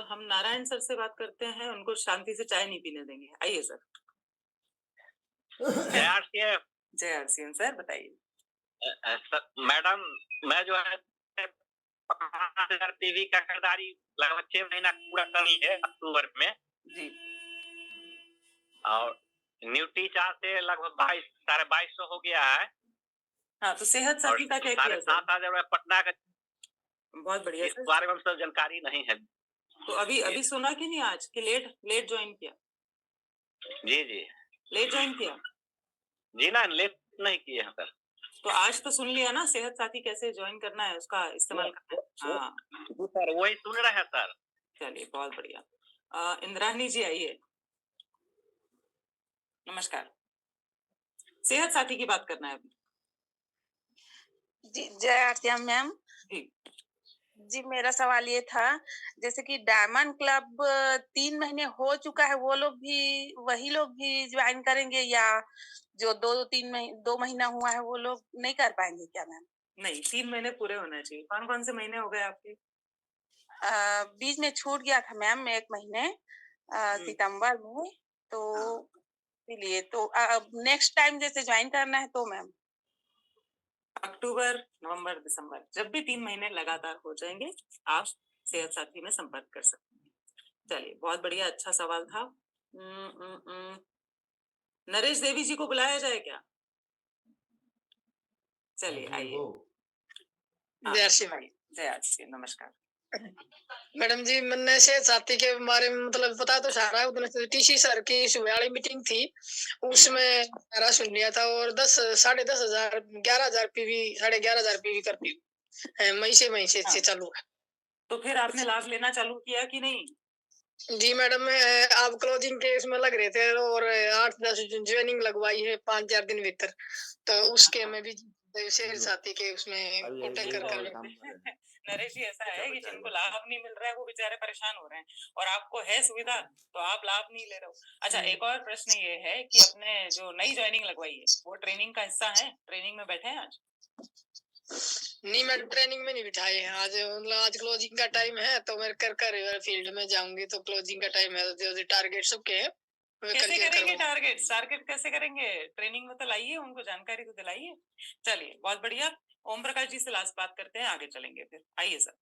हम नारायण सर से बात करते हैं, उनको शांति से चाय नहीं पीने देंगे। आइए सर। जय आरसीएम। जय आरसीएम सर, बताइए। मैडम, मैं जो है 5,000 टीवी का खरीदारी लगभग 6 महीना पूरा कर लिए अक्टूबर में जी। और न्यूट्री चार्ज से लगभग 22,500 हो गया है। हाँ, तो सेहत साथी का क्या किया सर? 7,500 पटना का। बहुत बढ़िया इस सर। बारे में हमसे जानकारी नहीं है। तो अभी सुना कि नहीं आज कि लेट ज्वाइन किया? जी जी, लेट ज्वाइन किया? जी ना, लेट नहीं किए हैं सर। तो आज तो सुन लिया ना सेहत साथी कैसे ज्वाइन करना है, उसका इस्तेमाल करना है। हाँ जी सर, वही सुन रहे हैं सर। चलिए, बहुत बढ़िया। इंद्रानी जी आइए। नमस्कार। सेहत साथी की बात करना है अभी। जी, जय आरसीएम मैम। जी। जी, मेरा सवाल ये था, जैसे कि डायमंड क्लब 3 महीने हो चुका है, वो लोग भी वही लोग भी ज्वाइन करेंगे या जो 2 महीना हुआ है वो लोग नहीं कर पाएंगे क्या मैम? नहीं, 3 महीने पूरे होने चाहिए। कौन-कौन से महीने हो गए आपके? बीच में छूट गया था मैम 1 महीने सितंबर में, तो इसीलिए तो नेक्स्ट टाइम जैसे ज्वाइन करना है तो मैम? अक्टूबर, नवंबर, दिसंबर, जब भी 3 महीने लगातार हो जाएंगे, आप सेहत साथी में संपर्क कर सकते हैं। चलिए, बहुत बढ़िया, अच्छा सवाल था। नरेश देवी जी को बुलाया जाए क्या? चलिए आइए। हाँ, जय आरसी, नमस्कार। मैडम जी, मैंने से साथी के बारे में मतलब पता तो सारा है। उधर टीसी सर की सुबह वाली मीटिंग थी, उसमें सारा सुन लिया था। और 10,000 11,000 पीवी 11,500 पीवी कर पी मई से हाँ। चालू है। तो फिर आपने लाभ लेना चालू किया कि नहीं? जी मैडम, आप क्लोजिंग के इसमें लग रहे थे और 8-10 ज्वाइनिंग लगवाई है 5-4 दिन भीतर, तो उसके में भी शेर साथी के उसमें कॉन्टेक्ट कर नरेश जी, ऐसा है कि जिनको लाभ नहीं मिल रहा है वो बेचारे परेशान हो रहे हैं, और आपको है सुविधा तो आप लाभ नहीं ले रहे हो। अच्छा, एक और प्रश्न ये है कि अपने जो नई ज्वाइनिंग लगवाई है वो ट्रेनिंग का हिस्सा है? ट्रेनिंग में बैठे हैं आज? नहीं, मैं ट्रेनिंग में नहीं बिठाए हैं आज। मतलब आज क्लोजिंग का टाइम है तो मैं कर फील्ड में जाऊंगी, तो क्लोजिंग का टाइम है, जो टारगेट सबके हैं कैसे करेंगे टारगेट कैसे करेंगे? ट्रेनिंग में तो लाइए, उनको जानकारी तो दिलाइए। चलिए, बहुत बढ़िया। ओम प्रकाश जी से लास्ट बात करते हैं, आगे चलेंगे फिर। आइए सर।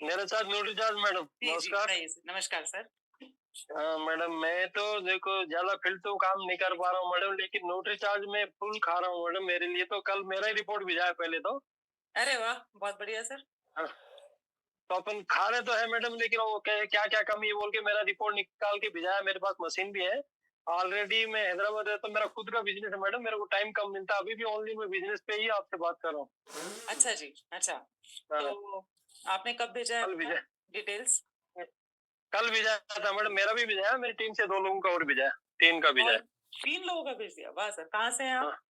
मेरे साथ न्यूट्री चार्ज मैडम, नमस्कार। नमस्कार सर। हाँ मैडम, मैं तो देखो ज्यादा फील्ड तो काम नहीं कर पा रहा हूँ मैडम, लेकिन न्यूट्री चार्ज में फुल खा रहा हूँ मैडम। मेरे लिए तो कल मेरा ही रिपोर्ट भेजा है पहले तो। अरे वाह, बहुत बढ़िया सर। हाँ, तो अपन खा रहे तो है मैडम, लेकिन वो क्या क्या कमी है बोल के मेरा रिपोर्ट निकाल के भेजा है। मेरे पास मशीन भी है ऑलरेडी। मैं हैदराबाद रहता हूँ, मेरा खुद का बिजनेस है मैडम। मेरे को टाइम कम मिलता है, अभी भी ओनली मैं बिजनेस पे ही आपसे बात कर रहा हूँ। अच्छा जी, अच्छा। तो आपने कब भेजा है? कल भेजा, डिटेल्स कल भेजा था मैडम। मेरा भी भेजा है, मेरी टीम से 2 लोगों का और भेजा है, 3 का भेजा है। 3 लोगों का भेज दिया? वाह सर, कहाँ से हैं आप?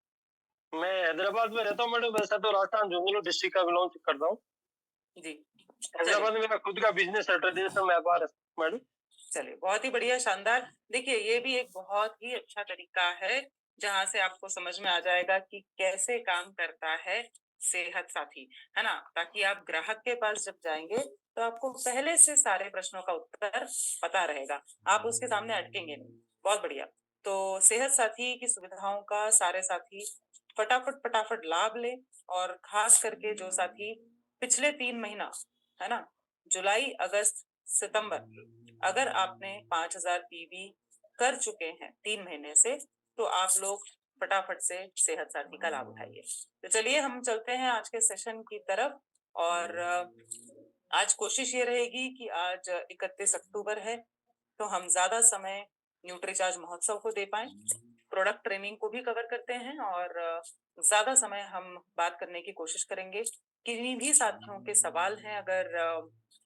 मैं हैदराबाद में रहता हूँ मैडम, वैसा तो राजस्थान झुंझुनू डिस्ट्रिक्ट का बिलोंग करता हूँ जी। हैदराबाद में। मेरा खुद का बिजनेस है, ट्रेडिशनल व्यापार है मैडम। चलिए, बहुत ही बढ़िया, शानदार। देखिए, ये भी एक बहुत ही अच्छा तरीका है जहां से आपको समझ में आ जाएगा कि कैसे काम करता है सेहत साथी, है ना? ताकि आप ग्राहक के पास जब जाएंगे तो आपको पहले से सारे प्रश्नों का उत्तर पता रहेगा, आप उसके सामने अटकेंगे नहीं। बहुत बढ़िया। तो सेहत साथी की सुविधाओं का सारे साथी फटाफट फटाफट लाभ ले, और खास करके जो साथी पिछले 3 महीना, है ना, जुलाई, अगस्त, सितंबर, अगर आपने 5,000 पीवी कर चुके हैं 3 महीने से, तो आप लोग फटाफट से सेहत साथी का लाभ उठाइए। तो चलिए, हम चलते हैं आज के सेशन की तरफ। और आज कोशिश ये रहेगी कि आज 31 अक्टूबर है, तो हम ज्यादा समय न्यूट्रीचार्ज महोत्सव को दे पाए, प्रोडक्ट ट्रेनिंग को भी कवर करते हैं, और ज्यादा समय हम बात करने की कोशिश करेंगे। किन्हीं भी साथियों के सवाल हैं अगर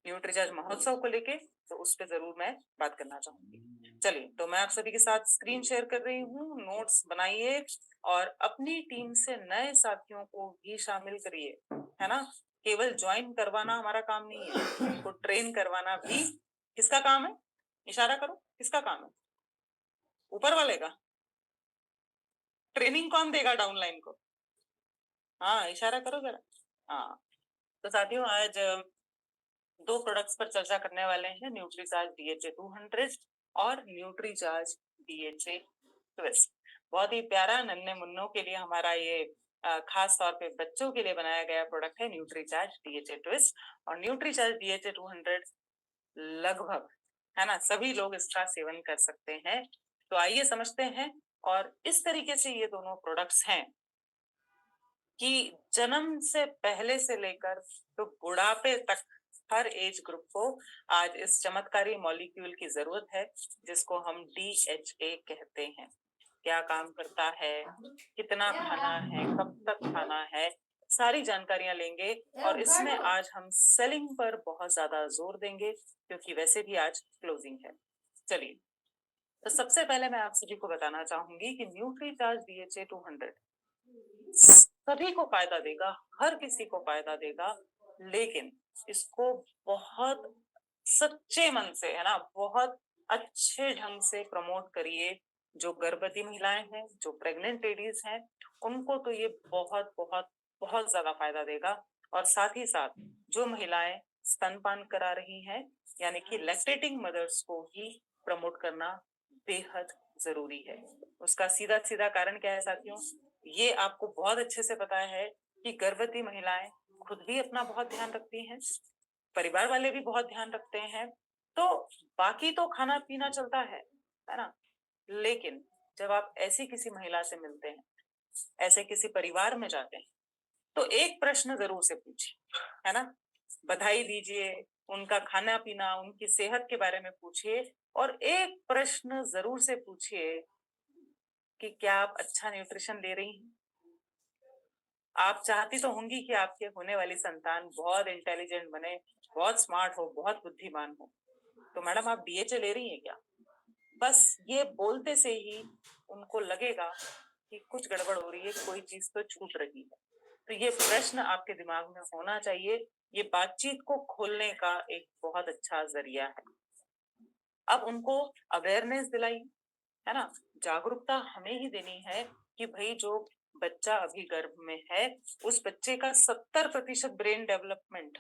न्यूट्रीचार्ज महोत्सव को लेके, तो उस पर जरूर मैं बात करना चाहूंगी। चलिए, तो मैं आप सभी के साथ स्क्रीन शेयर कर रही हूँ, नोट्स बनाइए और अपनी टीम से नए साथियों को भी शामिल करिए, है ना? केवल ज्वाइन करवाना हमारा काम नहीं है, उनको ट्रेन करवाना भी किसका काम है? इशारा करो, किसका काम है? ऊपर वाले का। ट्रेनिंग कौन देगा डाउनलाइन को? हाँ, इशारा करो जरा। हाँ, तो साथियों, आज दो प्रोडक्ट्स पर चर्चा करने वाले हैं, न्यूट्रीचार्ज DHA 200 और न्यूट्रीचार्ज DHA ट्विस्ट। बहुत ही प्यारा नन्हे मुन्नों के लिए हमारा ये खास तौर पे बच्चों के लिए बनाया गया प्रोडक्ट है न्यूट्रीचार्ज DHA ट्विस्ट। और न्यूट्रीचार्ज DHA 200 लगभग, है ना, सभी लोग इसका सेवन कर सकते हैं। तो आइए समझते हैं। और इस तरीके से ये दोनों प्रोडक्ट्स हैं कि जन्म से पहले से लेकर तो बुढ़ापे तक हर एज ग्रुप को आज इस चमत्कारी मॉलिक्यूल की जरूरत है, जिसको हम DHA कहते हैं। क्या काम करता है, कितना खाना है, कब तक खाना है, सारी जानकारियां लेंगे। और इसमें आज हम सेलिंग पर बहुत ज्यादा जोर देंगे, क्योंकि वैसे भी आज क्लोजिंग है। चलिए, तो सबसे पहले मैं आप सभी को बताना चाहूंगी कि न्यूट्रीचार्ज DHA 200 सभी को फायदा देगा, हर किसी को फायदा देगा, लेकिन इसको बहुत सच्चे मन से, है ना, बहुत अच्छे ढंग से प्रमोट करिए। जो गर्भवती महिलाएं हैं, जो प्रेग्नेंट लेडीज हैं, उनको तो ये बहुत बहुत बहुत ज्यादा फायदा देगा। और साथ ही साथ जो महिलाएं स्तनपान करा रही हैं, यानी कि लैक्टेटिंग मदर्स को ही प्रमोट करना बेहद जरूरी है। उसका सीधा सीधा कारण क्या है साथियों? ये आपको बहुत अच्छे से पता है कि गर्भवती महिलाएं खुद भी अपना बहुत ध्यान रखती हैं, परिवार वाले भी बहुत ध्यान रखते हैं, तो बाकी तो खाना पीना चलता है ना। लेकिन जब आप ऐसी किसी महिला से मिलते हैं, ऐसे किसी परिवार में जाते हैं, तो एक प्रश्न जरूर से पूछिए, है ना, बधाई दीजिए, उनका खाना पीना, उनकी सेहत के बारे में पूछिए। और एक प्रश्न जरूर से पूछिए कि क्या आप अच्छा न्यूट्रिशन ले रही हैं? आप चाहती तो होंगी कि आपके होने वाली संतान बहुत इंटेलिजेंट बने, बहुत स्मार्ट हो, बहुत बुद्धिमान हो। तो मैडम आप DHA ले रही हैं क्या? बस ये बोलते से ही उनको लगेगा कि कुछ गड़बड़ हो रही है, कोई चीज तो छूट रही है। तो ये प्रश्न आपके दिमाग में होना चाहिए। ये बातचीत को खोलने का एक बहुत अच्छा जरिया है। अब उनको अवेयरनेस दिलाइए, है ना, जागरूकता हमें ही देनी है कि भाई जो बच्चा अभी गर्भ में है, उस बच्चे का 70% ब्रेन डेवलपमेंट,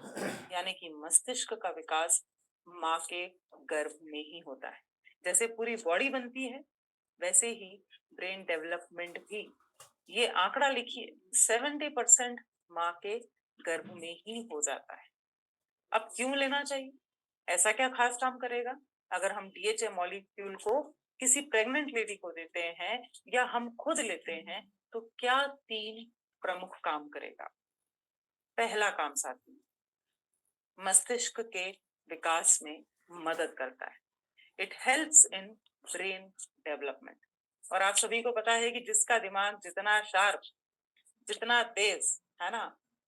यानी कि मस्तिष्क का विकास माँ के गर्भ में ही होता है। जैसे पूरी बॉडी बनती है, वैसे ही ब्रेन डेवलपमेंट भी। ये आंकड़ा लिखिए, 70% माँ के गर्भ में ही हो जाता है। अब क्यों लेना चाहिए? ऐसा क्या खास काम करेगा? अगर हम DHA मॉलिक्यूल को किसी प्रेग्नेंट लेडी को देते हैं या हम खुद लेते हैं, तो क्या 3 प्रमुख काम करेगा। पहला काम साथी, मस्तिष्क के विकास में मदद करता है। It helps in brain development. और आप सभी को पता है कि जिसका दिमाग जितना शार्प, जितना तेज, है ना,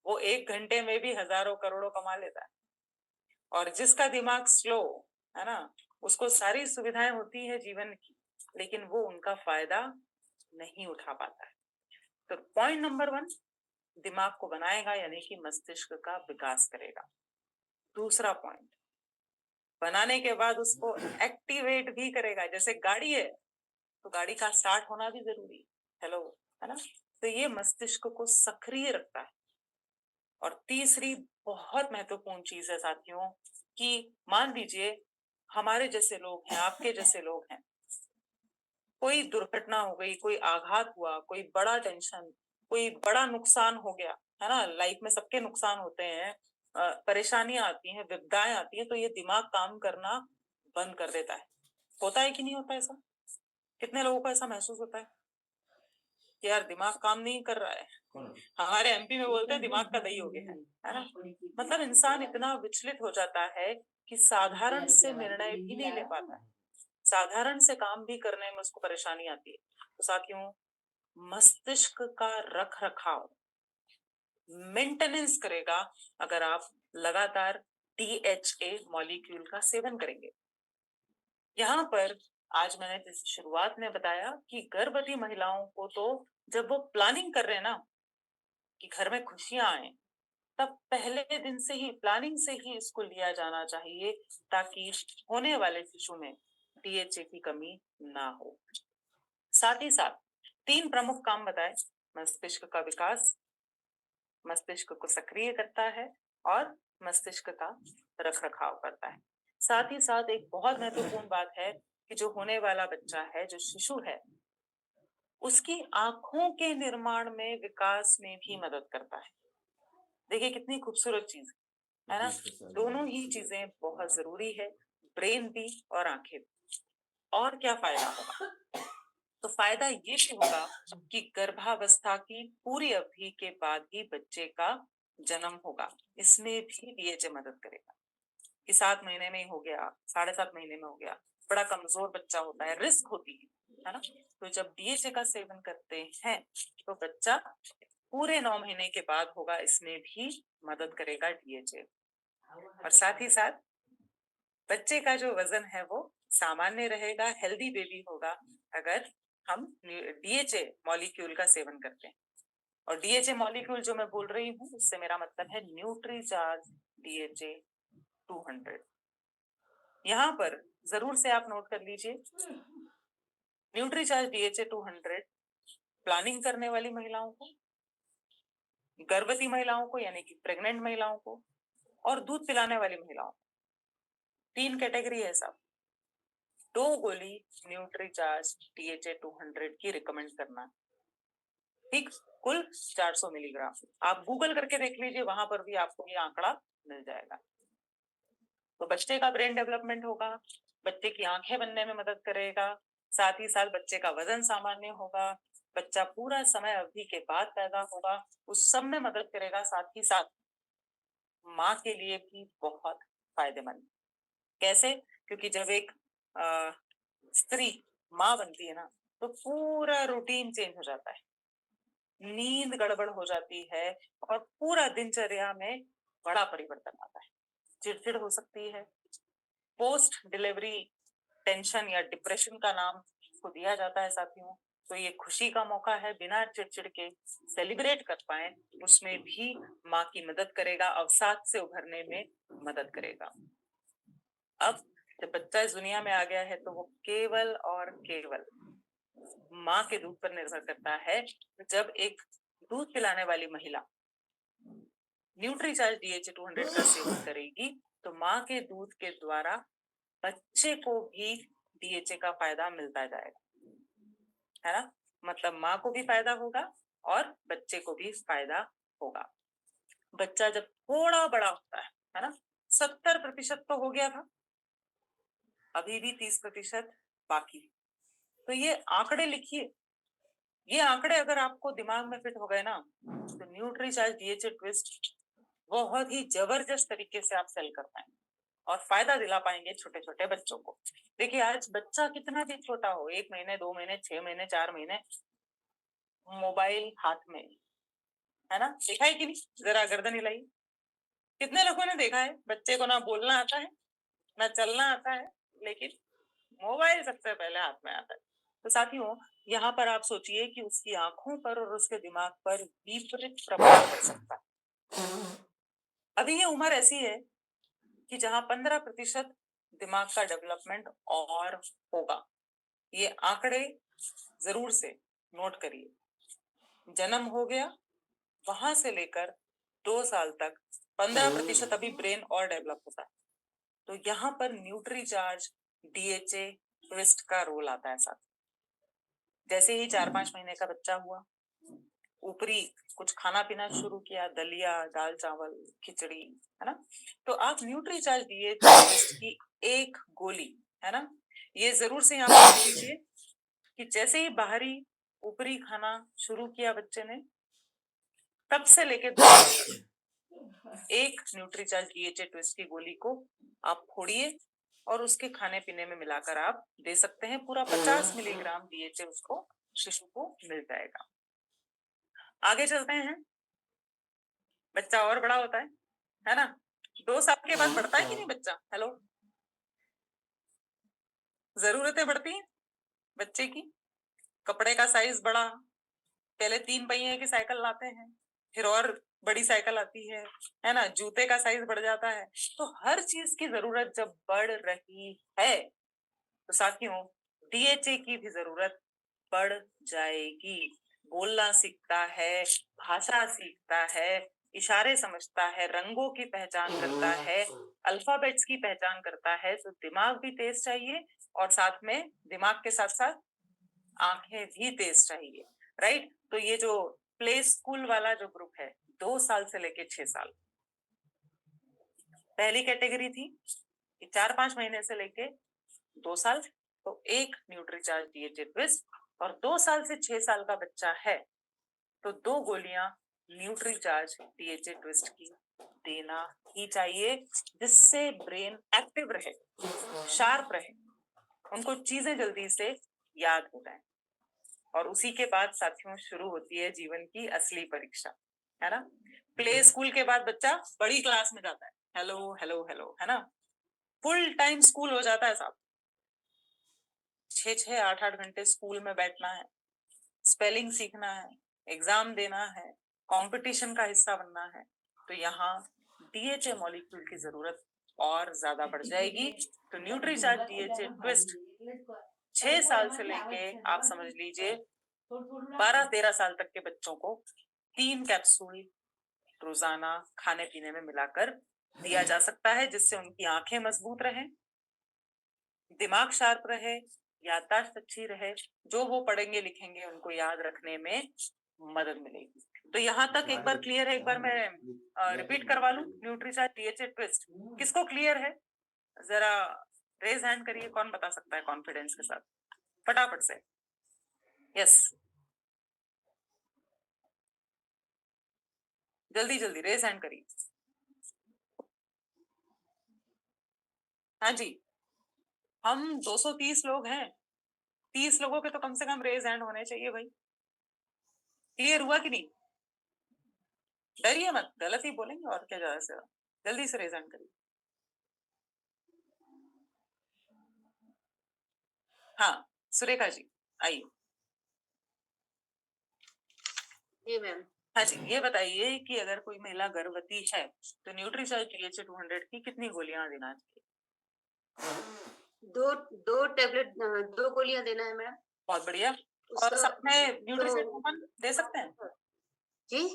वो 1 घंटे में भी हजारों करोड़ों कमा लेता है। और जिसका दिमाग स्लो, है ना, उसको सारी सुविधाएं होती है जीवन की, लेकिन वो उनका फायदा नहीं उठा पाता है। तो पॉइंट नंबर 1, दिमाग को बनाएगा, यानी कि मस्तिष्क का विकास करेगा। दूसरा पॉइंट, बनाने के बाद उसको एक्टिवेट भी करेगा। जैसे गाड़ी है, तो गाड़ी का स्टार्ट होना भी जरूरी है, हेलो, है ना। तो ये मस्तिष्क को सक्रिय रखता है। और तीसरी बहुत महत्वपूर्ण चीज है साथियों, कि मान लीजिए हमारे जैसे लोग हैं, आपके जैसे लोग हैं, कोई दुर्घटना हो गई, कोई आघात हुआ, कोई बड़ा टेंशन, कोई बड़ा नुकसान हो गया, है ना। लाइफ में सबके नुकसान होते हैं, परेशानियां आती हैं, विपदाएं आती हैं, तो ये दिमाग काम करना बंद कर देता है। होता है कि नहीं होता ऐसा? कितने लोगों को ऐसा महसूस होता है कि यार दिमाग काम नहीं कर रहा है? हमारे MP में बोलते हैं दिमाग का दही हो गया है ना। मतलब इंसान इतना विचलित हो जाता है कि साधारण से निर्णय भी नहीं ले पाता है, साधारण से काम भी करने में उसको परेशानी आती है। तो साथियों, मस्तिष्क का रख रखाव, मेंटेनेंस करेगा अगर आप लगातार DHA मॉलिक्यूल का सेवन करेंगे। यहाँ पर आज मैंने जैसे शुरुआत में बताया कि गर्भवती महिलाओं को तो जब वो प्लानिंग कर रहे हैं ना कि घर में खुशियां आए, तब पहले दिन से ही, प्लानिंग से ही इसको लिया जाना चाहिए, ताकि होने वाले शिशु में DHA की कमी ना हो। साथ ही साथ 3 प्रमुख काम बताए। मस्तिष्क का विकास, मस्तिष्क को सक्रिय करता है, और मस्तिष्क का रख रखाव करता है। साथ ही साथ एक बहुत महत्वपूर्ण बात है कि जो होने वाला बच्चा है, जो शिशु है, उसकी आंखों के निर्माण में, विकास में भी मदद करता है। देखिए कितनी खूबसूरत चीज है ना। दोनों ही चीजें बहुत जरूरी है, ब्रेन भी और आंखें भी। और क्या फायदा होगा? तो फायदा ये भी होगा कि गर्भावस्था की पूरी अवधि के बाद ही बच्चे का जन्म होगा। इसमें भी डीएचए मदद करेगा कि 7 महीने में हो गया, 7.5 महीने में हो गया, बड़ा कमजोर बच्चा होता है, रिस्क होती है ना। तो जब डीएचए का सेवन करते हैं तो बच्चा पूरे 9 महीने के बाद होगा, इसमें भी मदद करेगा डीएचए। और साथ ही साथ बच्चे का जो वजन है वो सामान्य रहेगा, हेल्दी बेबी होगा अगर हम डीएचए मॉलिक्यूल का सेवन करते हैं। और डीएचए मॉलिक्यूल जो मैं बोल रही हूँ उससे मेरा मतलब है न्यूट्रीचार्ज डीएचए 200। यहाँ पर जरूर से आप नोट कर लीजिए, न्यूट्रीचार्ज डीएचए 200 प्लानिंग करने वाली महिलाओं को, गर्भवती महिलाओं को यानी कि प्रेग्नेंट महिलाओं को, और दूध पिलाने वाली महिलाओं को, 3 कैटेगरी है सब। 2 गोली न्यूट्रीचार्ज डीएचए 200 की रिकमेंड करना, ठीक, कुल 400 मिलीग्राम। आप गूगल करके देख लीजिए, वहां पर भी आपको ये आंकड़ा मिल जाएगा। तो बच्चे का ब्रेन डेवलपमेंट होगा, बच्चे की आंखें बनने में मदद करेगा, साथ ही साथ बच्चे का वजन सामान्य होगा, बच्चा पूरा समय अवधि के बाद पैदा होगा, उस सब में मदद करेगा। साथ ही साथ माँ के लिए भी बहुत फायदेमंद। कैसे? क्योंकि जब एक स्त्री माँ बनती है ना तो पूरा रूटीन चेंज हो जाता है, नींद गड़बड़ हो जाती है और पूरा दिनचर्या में बड़ा परिवर्तन आता है। चिड़चिड़ हो सकती है, पोस्ट डिलीवरी टेंशन या डिप्रेशन का नाम इसको दिया जाता है साथियों। तो ये खुशी का मौका है, बिना चिड़चिड़ के सेलिब्रेट कर पाए उसमें भी माँ की मदद करेगा, अवसाद से उभरने में मदद करेगा। अब जब बच्चा इस दुनिया में आ गया है तो वो केवल और केवल माँ के दूध पर निर्भर करता है। जब एक दूध पिलाने वाली महिला न्यूट्रीचार्ज डीएचए 200 का सेवन करेगी तो माँ के दूध के द्वारा बच्चे को भी डीएचए का फायदा मिलता जाएगा, है ना। मतलब माँ को भी फायदा होगा और बच्चे को भी फायदा होगा। बच्चा जब थोड़ा बड़ा होता है ना, 70% तो हो गया था, अभी भी 30% बाकी। तो ये आंकड़े लिखिए, ये आंकड़े अगर आपको दिमाग में फिट हो गए ना तो न्यूट्रीचार्ज डीएचए ट्विस्ट बहुत ही जबरदस्त तरीके से आप सेल कर पाएंगे और फायदा दिला पाएंगे छोटे छोटे बच्चों को। देखिए आज बच्चा कितना भी छोटा हो, 1 महीने, 2 महीने, 6 महीने, 4 महीने, मोबाइल हाथ में, है ना। देखा है कि नहीं? जरा गर्दन हिलाई। कितने लोगों ने देखा है बच्चे को ना बोलना आता है ना चलना आता है, लेकिन मोबाइल सबसे पहले हाथ में आता है। तो साथियों यहाँ पर आप सोचिए कि उसकी आंखों पर और उसके दिमाग पर विपरीत प्रभाव पड़ सकता है। अभी ये उम्र ऐसी है कि जहां 15% दिमाग का डेवलपमेंट और होगा। ये आंकड़े जरूर से नोट करिए। जन्म हो गया, वहां से लेकर 2 साल तक 15% अभी ब्रेन और डेवलप होता है। तो यहाँ पर न्यूट्रीचार्ज डीएचए ट्विस्ट का रोल आता है साथ। जैसे ही 4-5 महीने का बच्चा हुआ, ऊपरी कुछ खाना पीना शुरू किया, दलिया, दाल चावल, खिचड़ी, है ना, तो आप न्यूट्रीचार्ज डीएचए ट्विस्ट की 1 गोली, है ना, ये जरूर से यहाँ पर लीजिए कि जैसे ही बाहरी ऊपरी खाना शुरू किया बच्चे ने, तब से लेके 2 साल तक 1 न्यूट्रीचार्ज डीएचए ट्विस्ट की गोली को आप फोड़िए और उसके खाने पीने में मिलाकर आप दे सकते हैं। पूरा 50 मिलीग्राम डीएचए उसको, शिशु को मिल जाएगा। आगे चलते हैं। बच्चा और बड़ा होता है ना। 2 साल के बाद बढ़ता है कि नहीं बच्चा? हेलो, जरूरतें बढ़ती हैं बच्चे की, कपड़े का साइज बढ़ा, पहले 3 पहिए की साइकिल लाते हैं, फिर और बड़ी साइकिल आती है ना, जूते का साइज बढ़ जाता है। तो हर चीज की जरूरत जब बढ़ रही है तो साथियों डीएचए की भी जरूरत बढ़ जाएगी। बोलना सीखता है, भाषा सीखता है, इशारे समझता है, रंगों की पहचान करता है, अल्फाबेट्स की पहचान करता है, तो दिमाग भी तेज चाहिए और साथ में दिमाग के साथ साथ आंखें भी तेज चाहिए, राइट? तो ये जो प्ले स्कूल वाला जो ग्रुप है 2 साल से लेके 6 साल, पहली कैटेगरी थी 4-5 महीने से लेके 2 साल, तो एक न्यूट्रीचार्ज डीएचए ट्विस्ट, और 2 साल से 6 साल का बच्चा है तो 2 गोलियां न्यूट्रीचार्ज डीएचए ट्विस्ट की देना ही चाहिए, जिससे ब्रेन एक्टिव रहे, शार्प रहे, उनको चीजें जल्दी से याद हो जाए। और उसी के बाद साथियों शुरू होती है जीवन की असली परीक्षा, है ना? प्ले स्कूल के बाद बच्चा बड़ी क्लास में जाता है, हेलो हेलो हेलो, है ना? फुल टाइम स्कूल हो जाता है साहब, 6-6 8-8 घंटे स्कूल में बैठना है, स्पेलिंग सीखना है, एग्जाम देना है, कंपटीशन का हिस्सा बनना है, तो यहाँ डीएचए मॉलिक्यूल की जरूरत और ज्यादा बढ़ जाएगी। तो न्यूट्रीचार्ज डीएचए ट्विस्ट 6 साल से लेके आप समझ लीजिए 12-13 साल तक के बच्चों को 3 कैप्सूल रोजाना खाने पीने में मिलाकर दिया जा सकता है, जिससे उनकी आंखें मजबूत रहे, दिमाग शार्प रहे, याददाश्त अच्छी रहे, जो वो पढ़ेंगे लिखेंगे उनको याद रखने में मदद मिलेगी। तो यहाँ तक एक बार क्लियर है? एक बार मैं रिपीट करवा लूं, न्यूट्रीचार्ज डीएचए ट्विस्ट किसको क्लियर है? जरा रेज हैंड करिए, कौन बता सकता है कॉन्फिडेंस के साथ, फटाफट से। यस, जल्दी जल्दी रेज हैंड करिए। हाँ जी, हम 230 लोग हैं, 30 लोगों के तो कम से कम रेज हैंड होने चाहिए भाई। क्लियर हुआ कि नहीं? डरिए मत, गलत ही बोलेंगे और क्या, ज्यादा से ज्यादा जल्दी से रेज हैंड करिए। हाँ सुरेखा जी आइए। जी मैम। हाँ जी, ये बताइए कि अगर कोई महिला गर्भवती है तो न्यूट्रीचार्ज डीएचए 200 की कितनी गोलियां देना चाहिए? दो टैबलेट, 2 गोलियां देना है मैम। बहुत बढ़िया। और उसका साथ में तो न्यूट्रीचार्ज वुमन दे सकते हैं? जी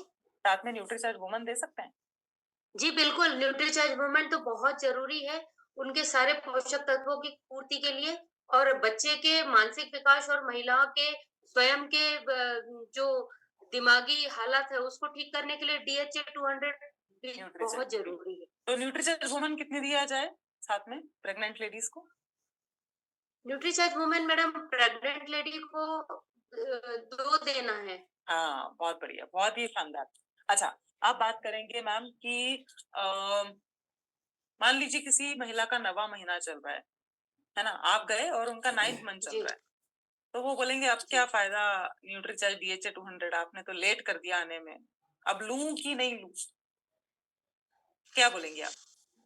साथ में न्यूट्रीचार्ज वुमन दे सकते हैं? जी बिल्कुल, न्यूट्रीचार्ज वुमन तो बहुत जरूरी है उनके सारे पोषक तत्वों की पूर्ति के लिए, और बच्चे के मानसिक विकास और महिलाओं के स्वयं के जो दिमागी हालत है उसको ठीक करने के लिए डीएचए 200 भी बहुत जरूरी है। तो न्यूट्रीचार्ज वुमन कितनी दिया जाए साथ में प्रेग्नेंट लेडीज को? Nutricharge women madam pregnant lady को 2 देना है। हाँ बहुत बढ़िया, बहुत ही शानदार। अच्छा, आप बात करेंगे मैम कि मान लीजिए किसी महिला का 9वां महीना चल रहा है ना? आप गए और उनका 9th मंथ चल जी रहा है, तो वो बोलेंगे अब क्या फायदा न्यूट्रीचार्ज डीएचए 200, आपने तो लेट कर दिया आने में, अब लूं कि नहीं लूं? क्या बोलेंगे आप?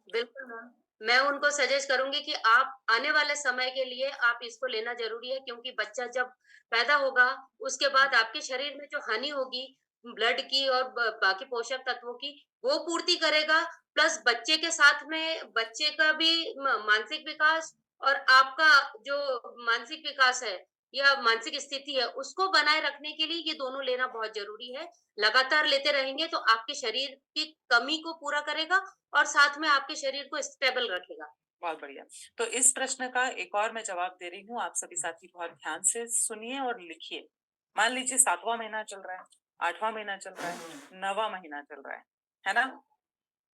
बिल्कुल मैम, मैं उनको सजेस्ट करूंगी कि आप आने वाले समय के लिए आप इसको लेना जरूरी है, क्योंकि बच्चा जब पैदा होगा उसके बाद आपके शरीर में जो हानि होगी ब्लड की और बाकी पोषक तत्वों की, वो पूर्ति करेगा। प्लस बच्चे के साथ में बच्चे का भी मानसिक विकास और आपका जो मानसिक विकास है या मानसिक स्थिति है उसको बनाए रखने के लिए ये दोनों लेना बहुत जरूरी है। लगातार लेते रहेंगे तो आपके शरीर की कमी को पूरा करेगा और साथ में आपके शरीर को स्टेबल रखेगा। बहुत बढ़िया। तो इस प्रश्न का एक और मैं जवाब दे रही हूँ, आप सभी साथी बहुत ध्यान से सुनिए और लिखिए। मान लीजिए 7वां महीना चल रहा है, 8वां महीना चल रहा है, 9वां महीना चल रहा है ना?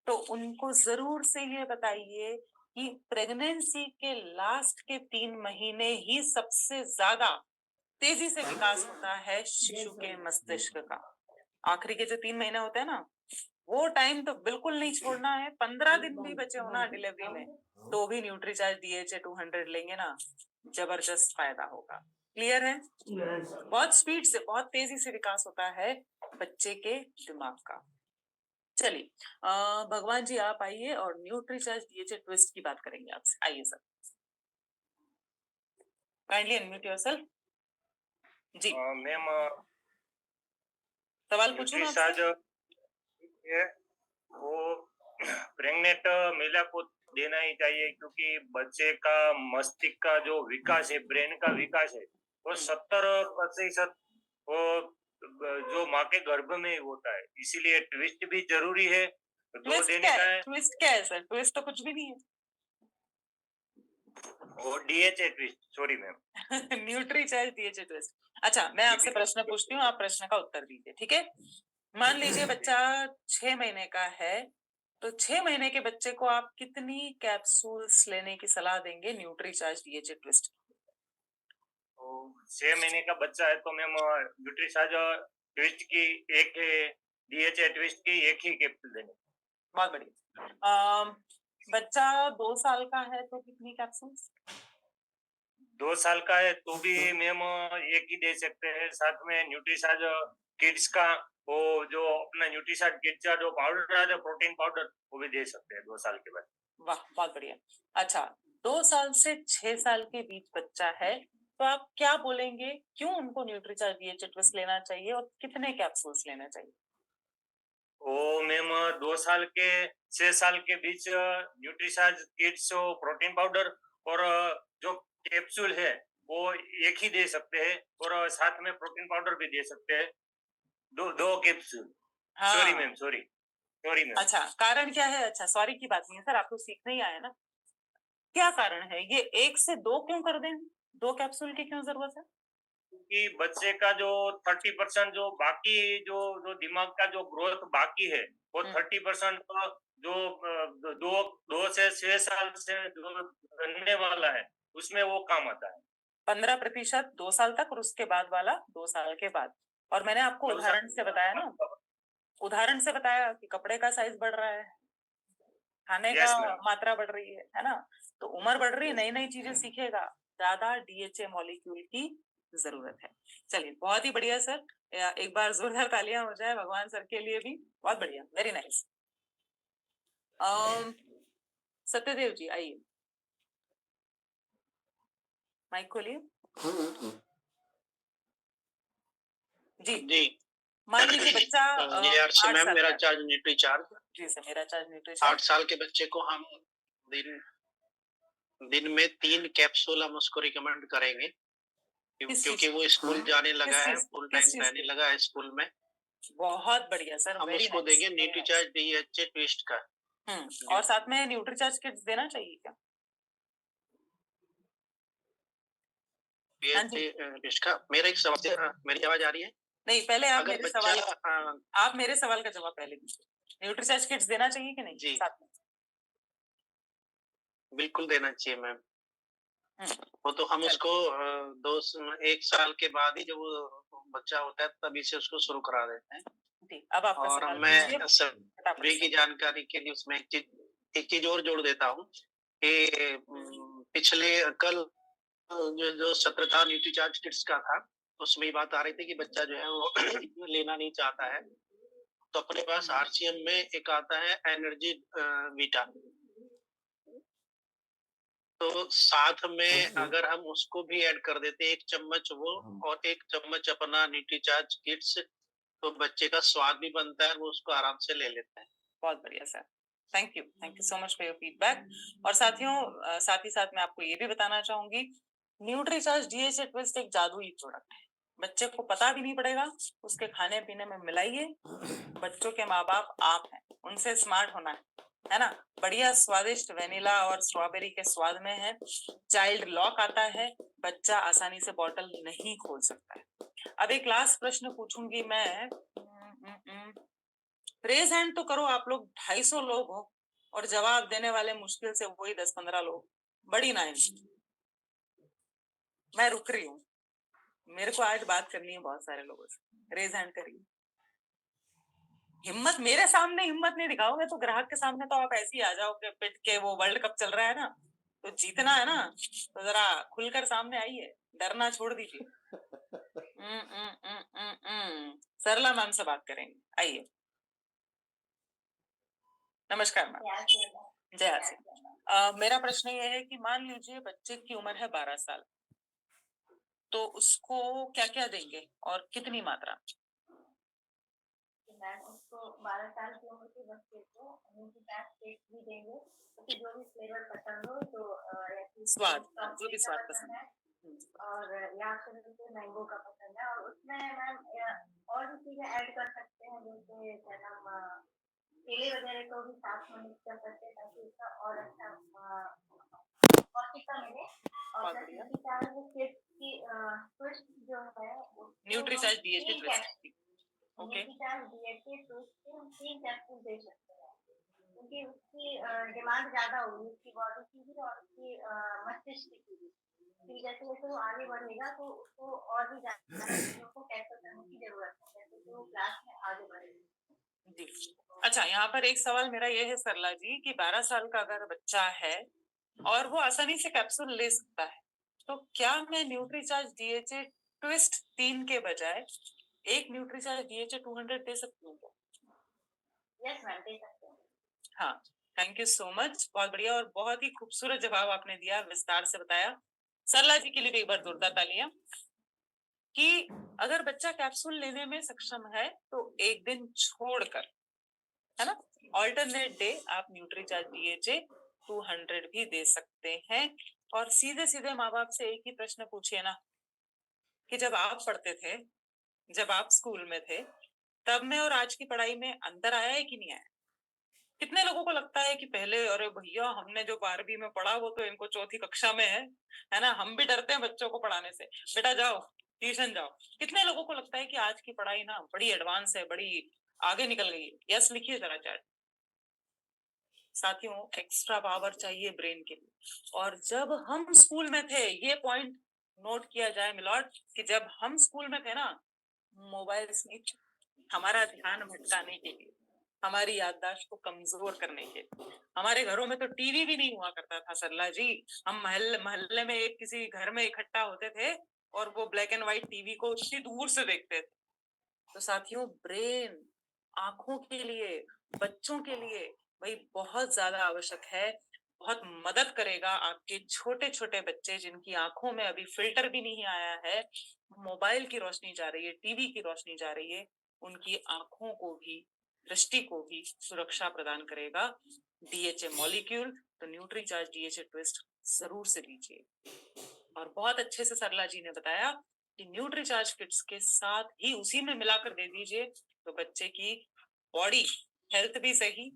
तो उनको जरूर से ये बताइए कि प्रेगनेंसी के लास्ट के 3 महीने ही सबसे ज्यादा तेजी से विकास होता है शिशु के मस्तिष्क का। आखिरी के जो 3 महीने होते हैं ना, वो टाइम तो बिल्कुल नहीं छोड़ना है। 15 दिन भी बचे हो ना डिलीवरी में, तो भी न्यूट्रीचार्ज डीएचए 200 लेंगे ना, जबरदस्त फायदा होगा। क्लियर है? बहुत स्पीड से, बहुत तेजी से विकास होता है बच्चे के दिमाग का। चलिए भगवान जी आप आइए और न्यूट्रीचार्ज डीएचए ट्विस्ट की बात करेंगे आपसे। आइए सर, काइंडली अनम्यूट योरसेल्फ। जी मैम सवाल पूछूं मैं आपसे? वो प्रेग्नेंट महिला को देना ही चाहिए, क्योंकि बच्चे का मस्तिष्क का जो विकास है, ब्रेन का विकास है, वो 70% वो जो माँ के गर्भ में ही होता है, इसीलिए ट्विस्ट भी जरूरी है। 2 ट्विस्ट देने क्या का है? है ट्विस्ट क्या है सर? ट्विस्ट तो कुछ भी नहीं है। और DHA twist, sorry ma'am. Nutri charge DHA twist. अच्छा, मैं आपसे प्रश्न पूछती हूँ, आप प्रश्न का उत्तर दीजिए, ठीक है? मान लीजिए बच्चा 6 महीने का है, तो 6 महीने के बच्चे को आप कितनी कैप्सूल्स लेने की सलाह देंगे न्यूट्री चार्ज DHA ट्विस्ट? तो 6 महीने का बच्चा है तो मैम न्यूट्रीसाज ट्विस्ट की एक है, DHA ट्विस्ट की एक ही कैप्सूल देने। बहुत बढ़िया। बच्चा 2 साल का है तो कितनी कैप्सूल्स? 2 साल का है तो भी मैम एक ही दे सकते हैं। साथ में न्यूट्रीसाज किड्स का वो जो अपना न्यूट्रीसाज किड्स का जो पाउडर आता है, प्रोटीन पाउडर, वो भी दे सकते हैं 2 साल के बाद। वाह, बहुत बढ़िया। अच्छा, 2 साल से 6 साल के बीच बच्चा है, तो आप क्या बोलेंगे, क्यों उनको न्यूट्रीचार्ज DHA ट्विस्ट लेना चाहिए और कितने कैप्सूल्स लेना चाहिए? वो मैम 2 साल के 6 साल के बीच न्यूट्रीसाज किड्स प्रोटीन पाउडर और जो कैप्सूल है वो एक ही दे सकते हैं, और साथ में प्रोटीन पाउडर भी दे सकते हैं, 2 कैप्सूल। सॉरी हाँ। Ma'am, sorry ma'am. अच्छा, कारण क्या है? अच्छा, सॉरी की बात नहीं है सर, आप तो सीखने ही आए ना। क्या कारण है? ये 1 से 2 क्यों कर दें? 2 कैप्सूल की क्यों जरूरत है? कि बच्चे का जो 30% जो बाकी जो जो दिमाग का जो ग्रोथ बाकी है, वो 30% जो 2 से 6 साल से जो बनने वाला है, उसमें वो काम आता है। 15% 2 साल तक और उसके बाद वाला 2 साल के बाद। और मैंने आपको 2 साल उदाहरण से बताया ना, उदाहरण से बताया कि कपड़े का साइज बढ़ रहा है, खाने का यस मैम। मात्रा बढ़ रही है ना? तो उम्र बढ़ रही है, नई नई चीजें सीखेगा, ज्यादा DHA मॉलिक्यूल की जरूरत है। चलिए, बहुत ही बढ़िया सर। एक बार जोरदार तालियां हो जाए भगवान सर के लिए भी। बहुत बढ़िया, वेरी नाइस। सत्यदेव जी आइए, माइक खोलिए। जी जी मान लीजिए बच्चा ये 8 मैम साल मेरा का है। चार्ज न्यूट्री चार्ज जी सर, मेरा चार्ज न्यूट्री 8 चार्ज। साल के बच्चे को हम दिन में 3 कैप्सूल हम उसको रिकमेंड करेंगे, किस क्योंकि चीज वो स्कूल जाने लगा है, किस फुल किस टाइम चीज रहने के? लगा है स्कूल में। बहुत बढ़िया सर, हम वेरी उसको नाइस, देंगे न्यूट्री चार्ज DHA ट्विस्ट का। और साथ में न्यूट्री चार्ज किट्स देना चाहिए क्या? हाँ जी। DHA ट्विस्ट का मेरा एक सवाल, मेरी आवाज आ रही है? नहीं, पहले आप अगर मेरे बच्चा सवाल आप मेरे सवाल का जवाब पहले दीजिए। न्यूट्री चार्ज किट्स देना चाहिए कि नहीं जी साथ में? बिल्कुल देना चाहिए मैम। हम्म, वो तो हम चलो। उसको 1 साल के बाद ही जब वो बच्चा होता है तभी से उसको शुरू करा देते हैं। जी, अब आपका और सवाल पूछिए मैं सभी की जानकारी के लिए उसमें एक चीज और जोड़ देता हूँ कि पिछले कल जो सत्र था न्यूट्री चार्ज किट्स का था, उसमें ये बात आ रही थी कि बच्चा जो है वो लेना नहीं चाहता है, तो अपने पास RCM में एक आता है एनर्जी वीटा, तो साथ में अगर हम उसको भी ऐड कर देते 1 चम्मच वो और 1 चम्मच अपना न्यूट्री चार्ज किट्स, तो बच्चे का स्वाद भी बनता है, वो उसको आराम से ले लेता है। बहुत बढ़िया sir, thank you so much for your feedback. और साथियों, साथ ही साथ मैं आपको ये भी बताना चाहूंगी, न्यूट्री चार्ज DHA ट्विस्ट एक जादुई प्रोडक्ट है, बच्चे को पता भी नहीं पड़ेगा, उसके खाने पीने में मिलाइए। बच्चों के माँ बाप आप हैं, उनसे स्मार्ट होना है ना? बढ़िया स्वादिष्ट वेनिला और स्ट्रॉबेरी के स्वाद में है, चाइल्ड लॉक आता है, बच्चा आसानी से बॉटल नहीं खोल सकता है। अब एक लास्ट प्रश्न पूछूंगी मैं, रेज हैंड तो करो आप लोग, 250 लोग हो और जवाब देने वाले मुश्किल से वही 10-15 लोग, बड़ी नाइंसाफी। मैं रुक रही हूँ, मेरे को आज बात करनी है बहुत सारे लोगों से। रेज हैंड करिए, हिम्मत मेरे सामने हिम्मत नहीं दिखाओगे तो ग्राहक के सामने तो आप ऐसे ही आ जाओगे पिट के। वो वर्ल्ड कप चल रहा है ना, तो जीतना है ना, तो जरा खुलकर सामने आइए, डरना छोड़ दीजिए। सरला मैम से बात करेंगे, आइए। नमस्कार मैम। जय आसिफ। मेरा प्रश्न ये है कि मान लीजिए बच्चे की उम्र है 12 साल, तो उसको क्या क्या देंगे और कितनी मात्रा? मैम उसको 12 साल की उम्र के बच्चे को न्यूट्रीचार्ज केक भी देंगे, क्योंकि जो भी फ्लेवर पसंद हो, तो स्वाद, जो भी स्वाद पसंद है और या फिर उसे मैंगो का पसंद है, और उसमें मैम और चीजें ऐड कर सकते हैं, जैसे क्या नाम केले वगैरह को भी साथ में मिक्स कर सकते हैं ताकि उसका और अच्छा पौष्टिकता मिले। और बहुत प्लस बढ़िया। न्यूट्रीचार्ज किड्स की ट्विस्ट जो है Nutricharge DHA twist. Okay, Nutricharge DHA twist के हम 3 कैप्सूल दे सकते हैं, क्योंकि उसकी डिमांड ज्यादा होगी, उसकी बॉडी की भी और उसकी मस्तिष्क की भी। फिर जैसे जैसे वो आगे बढ़ेगा तो उसको और भी ज्यादा चीजों को कैप्चर करने की जरूरत है, जैसे कि वो क्लास में आगे बढ़ेगा। जी। अच्छा, यहाँ पर एक सवाल मेरा ये है सरला जी कि 12 साल का अगर बच्चा है और वो आसानी से कैप्सूल ले सकता है, तो क्या मैं न्यूट्रीचार्ज डीएचए ट्विस्ट 3 के बजाय एक न्यूट्रीचार्ज डीएचए 200 दे सकती हूँ? यस मैम, दे सकते हैं। हाँ, थैंक यू सो मच, बहुत बढ़िया और बहुत ही खूबसूरत जवाब आपने दिया, विस्तार से बताया। सरला जी के लिए भी एक बार जोरदार तालियां। कि अगर बच्चा कैप्सूल लेने में सक्षम है तो एक दिन छोड़कर, है ना, ऑल्टरनेट डे आप न्यूट्रीचार्ज डीएचए 200 भी दे सकते हैं। और सीधे सीधे माँ बाप से एक ही प्रश्न पूछिए ना कि जब आप पढ़ते थे, जब आप स्कूल में थे, तब में और आज की पढ़ाई में अंतर आया है कि नहीं आया? कितने लोगों को लगता है कि पहले अरे भैया हमने जो 12वीं में पढ़ा वो तो इनको 4थी कक्षा में है ना, हम भी डरते हैं बच्चों को पढ़ाने से, बेटा जाओ ट्यूशन जाओ। कितने लोगों को लगता है कि आज की पढ़ाई ना बड़ी एडवांस है, बड़ी आगे निकल गई है? यस लिखिए जरा चैट। साथियों, एक्स्ट्रा पावर चाहिए ब्रेन के लिए। और जब हम स्कूल में थे, ये पॉइंट नोट किया जाए मिलॉर्ड, कि जब हम स्कूल में थे ना, मोबाइल स्नीच हमारा ध्यान भटकाने के लिए, हमारी याददाश्त को कमजोर करने के लिए, हमारे घरों में तो टीवी भी नहीं हुआ करता था सरला जी। हम मोहल्ले में एक किसी घर में इकट्ठा होते थे और वो ब्लैक एंड व्हाइट टीवी को उतनी दूर से देखते थे। तो साथियों, ब्रेन आंखों के लिए, बच्चों के लिए भाई बहुत ज्यादा आवश्यक है, बहुत मदद करेगा। आपके छोटे छोटे बच्चे जिनकी आंखों में अभी फिल्टर भी नहीं आया है, मोबाइल की रोशनी जा रही है, टीवी की रोशनी जा रही है, उनकी आंखों को भी, दृष्टि को भी सुरक्षा प्रदान करेगा डीएचए मॉलिक्यूल। तो न्यूट्रीचार्ज डीएचए ट्विस्ट जरूर से लीजिए। और बहुत अच्छे से सरला जी ने बताया कि न्यूट्रीचार्ज किट्स के साथ ही उसी में मिलाकर दे दीजिए, तो बच्चे की बॉडी हेल्थ भी सही,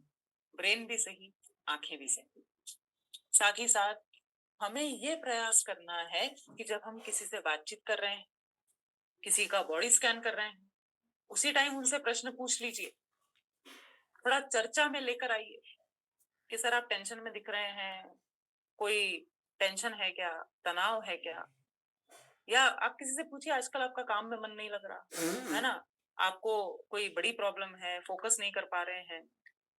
ब्रेन भी सही, आंखें भी सही। साथ ही साथ हमें ये प्रयास करना है कि जब हम किसी से बातचीत कर रहे हैं, किसी का बॉडी स्कैन कर रहे हैं, उसी टाइम उनसे प्रश्न पूछ लीजिए, थोड़ा चर्चा में लेकर आइए कि सर आप टेंशन में दिख रहे हैं, कोई टेंशन है क्या, तनाव है क्या? या आप किसी से पूछिए आजकल आपका काम में मन नहीं लग रहा है ना, आपको कोई बड़ी प्रॉब्लम है, फोकस नहीं कर पा रहे हैं।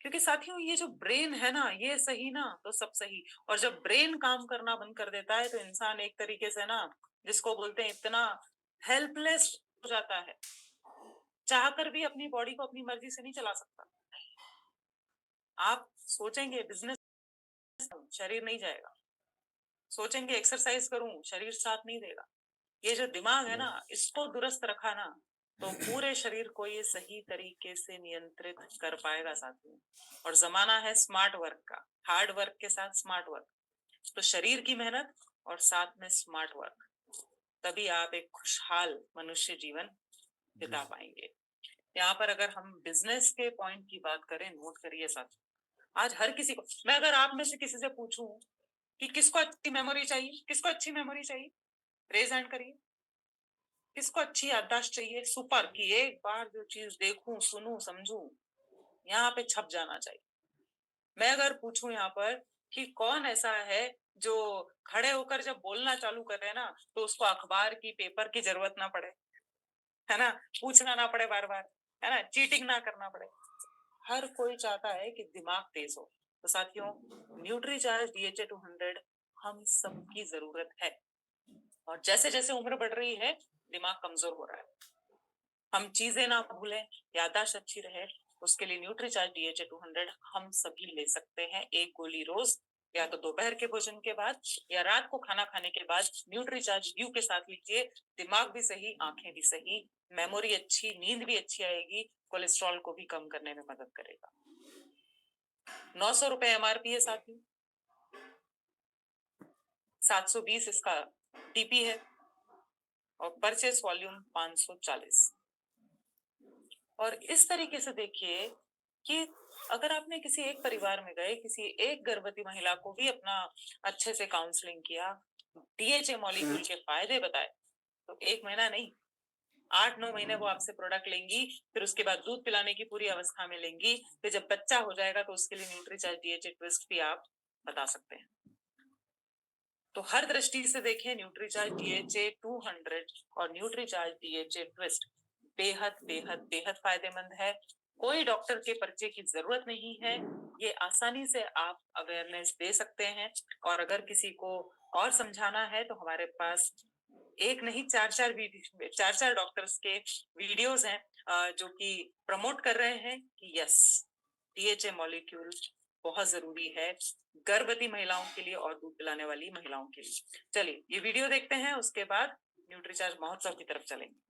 क्योंकि साथियों, ये जो ब्रेन है ना, ये सही ना तो सब सही। और जब ब्रेन काम करना बंद कर देता है तो इंसान एक तरीके से ना, जिसको बोलते हैं, इतना हेल्पलेस हो जाता है, चाहकर भी अपनी बॉडी को अपनी मर्जी से नहीं चला सकता। आप सोचेंगे बिजनेस, शरीर नहीं जाएगा, सोचेंगे एक्सरसाइज करूं, शरीर साथ नहीं देगा। ये जो दिमाग है ना, इसको दुरुस्त रखा ना तो पूरे शरीर को ये सही तरीके से नियंत्रित कर पाएगा साथियों। और जमाना है स्मार्ट वर्क का, हार्ड वर्क के साथ स्मार्ट वर्क। तो शरीर की मेहनत और साथ में स्मार्ट वर्क, तभी आप एक खुशहाल मनुष्य जीवन बिता पाएंगे। यहाँ पर अगर हम बिजनेस के पॉइंट की बात करें, नोट करिए साथियों, आज हर किसी को, मैं अगर आप में से किसी से पूछूं कि किसको अच्छी मेमोरी चाहिए, किसको अच्छी मेमोरी चाहिए, रेज हैंड करिए। किसको अच्छी याददाश्त चाहिए, सुपर, की एक बार जो चीज देखूं, सुनूं, समझूं, यहाँ पे छप जाना चाहिए। मैं अगर पूछूं यहाँ पर कि कौन ऐसा है जो खड़े होकर जब बोलना चालू कर रहे हैं ना, तो उसको अखबार की, पेपर की जरूरत ना पड़े, है ना, पूछना ना पड़े बार बार, है ना, चीटिंग ना करना पड़े। हर कोई चाहता है कि दिमाग तेज हो। तो साथियों, न्यूट्रीचार्ज डीएचए 200 हम सबकी जरूरत है। और जैसे जैसे उम्र बढ़ रही है, दिमाग कमजोर हो रहा है। हम चीजें ना भूलें, याददाश्त अच्छी रहे, उसके लिए न्यूट्रीचार्ज डीएचए 200 हम सभी ले सकते हैं। एक गोली रोज, या तो दोपहर के भोजन के बाद या रात को खाना खाने के बाद न्यूट्रीचार्ज यू के साथ लीजिए। दिमाग भी सही, आंखें भी सही, मेमोरी अच्छी, नींद भी अच्छी आएगी, कोलेस्ट्रॉल को भी कम करने में मदद करेगा। 900 रुपए एमआरपी है साथियों, 720 इसका टीपी है और परचेस वॉल्यूम 540। और इस तरीके से देखिए कि अगर आपने किसी एक परिवार में गए, किसी एक गर्भवती महिला को भी अपना अच्छे से काउंसलिंग किया, डीएचए मॉलिक्यूल के फायदे बताए, तो 1 महीना नहीं, 8-9 महीने वो आपसे प्रोडक्ट लेंगी, फिर उसके बाद दूध पिलाने की पूरी अवस्था में लेंगी, फिर जब बच्चा हो जाएगा तो उसके लिए न्यूट्रीचार्ज डीएचए ट्विस्ट भी आप बता सकते हैं। तो हर दृष्टि से देखें, न्यूट्रीचार्ज डीएचए 200 और न्यूट्रीचार्ज डीएचए ट्विस्ट बेहद बेहद बेहद फायदेमंद है। कोई डॉक्टर के पर्चे की जरूरत नहीं है, ये आसानी से आप अवेयरनेस दे सकते हैं। और अगर किसी को और समझाना है तो हमारे पास एक नहीं 4-4 डॉक्टर्स के वीडियोस हैं जो कि प्रमोट कर रहे हैं कि यस, डीएचए मॉलिक्यूल बहुत जरूरी है गर्भवती महिलाओं के लिए और दूध पिलाने वाली महिलाओं के लिए। चलिए ये वीडियो देखते हैं, उसके बाद न्यूट्रीचार्ज महोत्सव की तरफ चलेंगे।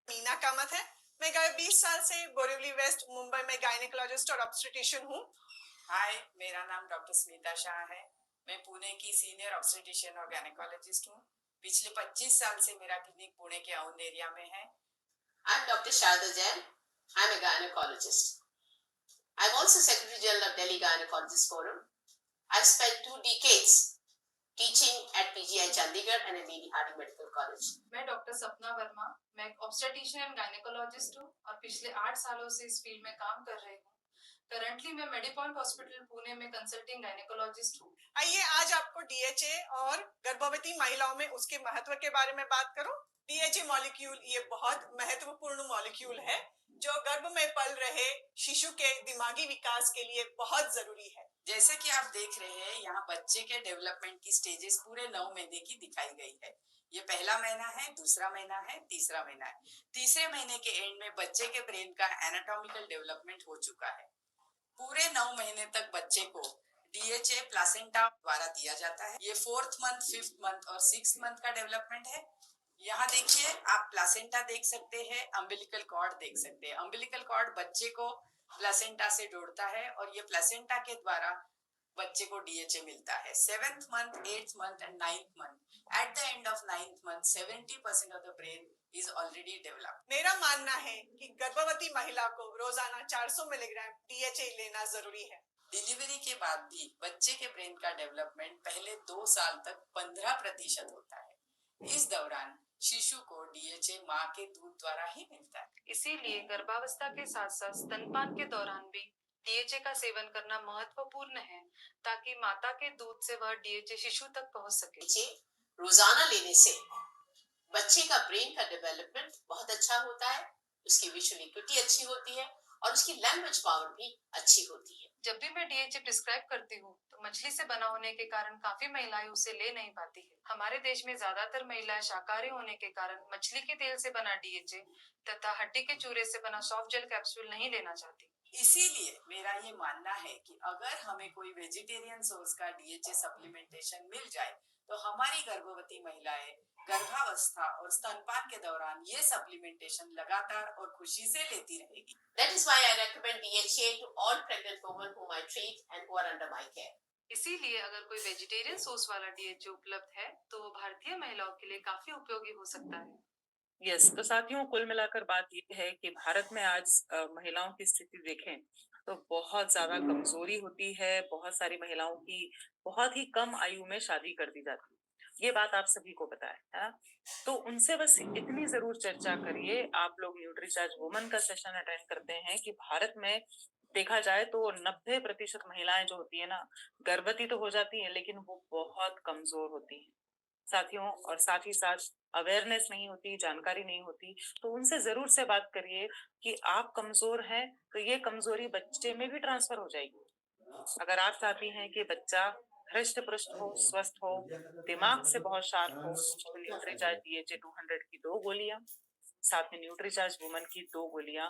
मीना कामत है। मैं गए 20 साल से बोरिवली वेस्ट मुंबई में गायनेकोलॉजिस्ट और ऑब्स्टेट्रिशियन हूँ। हाय, मेरा नाम डॉक्टर स्मिता शाह है। मैं पुणे की सीनियर ऑब्स्टेट्रिशियन और गायनेकोलॉजिस्ट हूँ। पिछले 25 साल से मेरा क्लिनिक पुणे के औंध एरिया में है। I'm Dr. Sharda Jain. I'm a gynecologist. I'm also Secretary General of Delhi Gynecologist Forum. I've spent 2 decades teaching at PGI Chandigarh and at Lady Hardy Medical College. मैं doctor सपना वर्मा, मैं एक obstetrician and gynaecologist हूँ और पिछले 8 सालों से इस फील्ड में काम कर रही हूँ। करंटली मैं मेडिपॉइंट हॉस्पिटल पुणे में कंसल्टिंग गायनेकोलॉजिस्ट हूँ। आइए आज आपको डीएचए और गर्भवती महिलाओं में उसके महत्व के बारे में बात करूं। डीएचए मॉलिक्यूल ये बहुत महत्वपूर्ण मॉलिक्यूल है जो गर्भ में पल रहे शिशु के दिमागी विकास के लिए बहुत जरूरी है। जैसे कि आप देख रहे हैं, यहाँ बच्चे के डेवलपमेंट की स्टेजेस पूरे 9 महीने की दिखाई गई है। ये पहला महीना है, दूसरा महीना है, तीसरा महीना है। तीसरे महीने के एंड में बच्चे के ब्रेन का एनाटॉमिकल डेवलपमेंट हो चुका है। पूरे 9 महीने तक बच्चे को डीएचए प्लासेंटा द्वारा दिया जाता है। ये 4th मंथ, 5th मंथ और 6th मंथ का डेवलपमेंट है। यहाँ देखिए, आप प्लासेंटा देख सकते हैं, अम्बिलिकल कॉर्ड देख सकते हैं। अम्बिलिकल कॉर्ड बच्चे को प्लासेंटा से जोड़ता है और ये प्लासेंटा के द्वारा बच्चे को डीएचए मिलता है। 7th month, 8th month and 9th month. At the end of 9th month 70% of the brain is already developed. मेरा मानना है कि गर्भवती महिला को रोजाना 400 मिलीग्राम डीएचए लेना जरूरी है। डिलीवरी के बाद भी बच्चे के ब्रेन का डेवलपमेंट पहले 2 साल तक 15% होता है। इस दौरान शिशु को डीएचए माँ के दूध द्वारा ही मिलता है। इसीलिए गर्भावस्था के साथ साथ स्तनपान के दौरान भी डीएचए का सेवन करना महत्वपूर्ण है ताकि माता के दूध से वह डीएचए शिशु तक पहुंच सके। डीएचए रोजाना लेने से बच्चे का ब्रेन का डेवलपमेंट बहुत अच्छा होता है, उसकी विजुअल एक्टिविटी अच्छी होती है और उसकी लैंग्वेज पावर भी अच्छी होती है। जब भी मैं डीएचए प्रिस्क्राइब करती हूँ तो मछली से बना होने के कारण काफी महिलाएं उसे ले नहीं पाती है। हमारे देश में ज्यादातर महिलाएं शाकाहारी होने के कारण मछली के तेल से बना डीएचए तथा हड्डी के चूरे से बना सॉफ्ट जेल कैप्सूल नहीं लेना चाहती। इसीलिए मेरा ये मानना है कि अगर हमें कोई वेजिटेरियन सोर्स का डीएचए सप्लीमेंटेशन मिल जाए तो हमारी गर्भवती महिलाएं गर्भावस्था और स्तनपान के दौरान ये सप्लीमेंटेशन लगातार और खुशी से लेती रहेगी। That is why I recommend DHA to all pregnant women whom I treat and who are under my care. इसीलिए अगर कोई वेजिटेरियन सोर्स वाला डीएचए उपलब्ध है तो वो भारतीय महिलाओं के लिए काफी उपयोगी हो सकता है। यस, तो साथियों, कुल मिलाकर बात ये है कि भारत में आज महिलाओं की स्थिति देखें तो बहुत ज्यादा कमजोरी होती है। बहुत सारी महिलाओं की बहुत ही कम आयु में शादी कर दी जाती है। ये बात आप सभी को पता है ना? तो उनसे बस इतनी जरूर चर्चा करिए। आप लोग न्यूट्रीचार्ज वुमन का सेशन अटेंड करते हैं कि भारत में देखा जाए तो 90% महिलाएं जो होती है ना, गर्भवती तो हो जाती हैं लेकिन वो बहुत कमजोर होती हैं साथियों। और साथ ही साथ अवेयरनेस नहीं होती, जानकारी नहीं होती। तो उनसे जरूर से बात करिए कि आप कमजोर हैं तो ये कमजोरी बच्चे में भी ट्रांसफर हो जाएगी। अगर आप चाहती हैं कि बच्चा हृष्ट पुष्ट हो, स्वस्थ हो, दिमाग से बहुत शार्प हो, तो न्यूट्रीचार्ज डीएचए 200 की 2 गोलियां, साथ में न्यूट्रीचार्ज वुमन की 2 गोलियां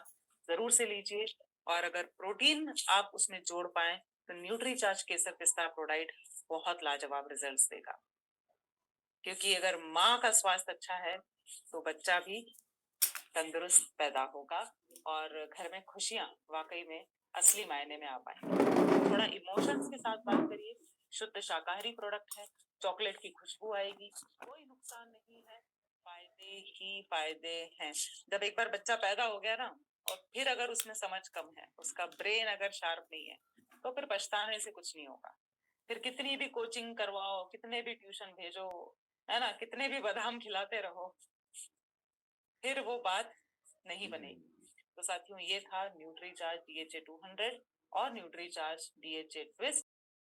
जरूर से लीजिए। और अगर प्रोटीन आप उसमें जोड़ पाए तो न्यूट्रीचार्ज केसर पिस्ता प्रोडाइट बहुत लाजवाब रिजल्ट्स देगा। क्योंकि अगर माँ का स्वास्थ्य अच्छा है तो बच्चा भी तंदुरुस्त पैदा होगा और घर में खुशियां वाकई में असली मायने में आ पाएंगी। थोड़ा इमोशंस के साथ बात करिए। शुद्ध शाकाहारी प्रोडक्ट है, चॉकलेट की खुशबू आएगी, कोई नुकसान नहीं है, फायदे ही फायदे हैं। जब एक बार बच्चा पैदा हो गया ना, और फिर अगर उसमें समझ कम है, उसका ब्रेन अगर शार्प नहीं है, तो फिर पछताने से कुछ नहीं होगा। फिर कितनी भी कोचिंग करवाओ, कितने भी ट्यूशन भेजो, है ना, कितने भी बादाम खिलाते रहो, फिर वो बात नहीं बनेगी। तो साथियों, ये था न्यूट्रीचार्ज DHA 200 और न्यूट्रीचार्ज DHA ट्विस्ट।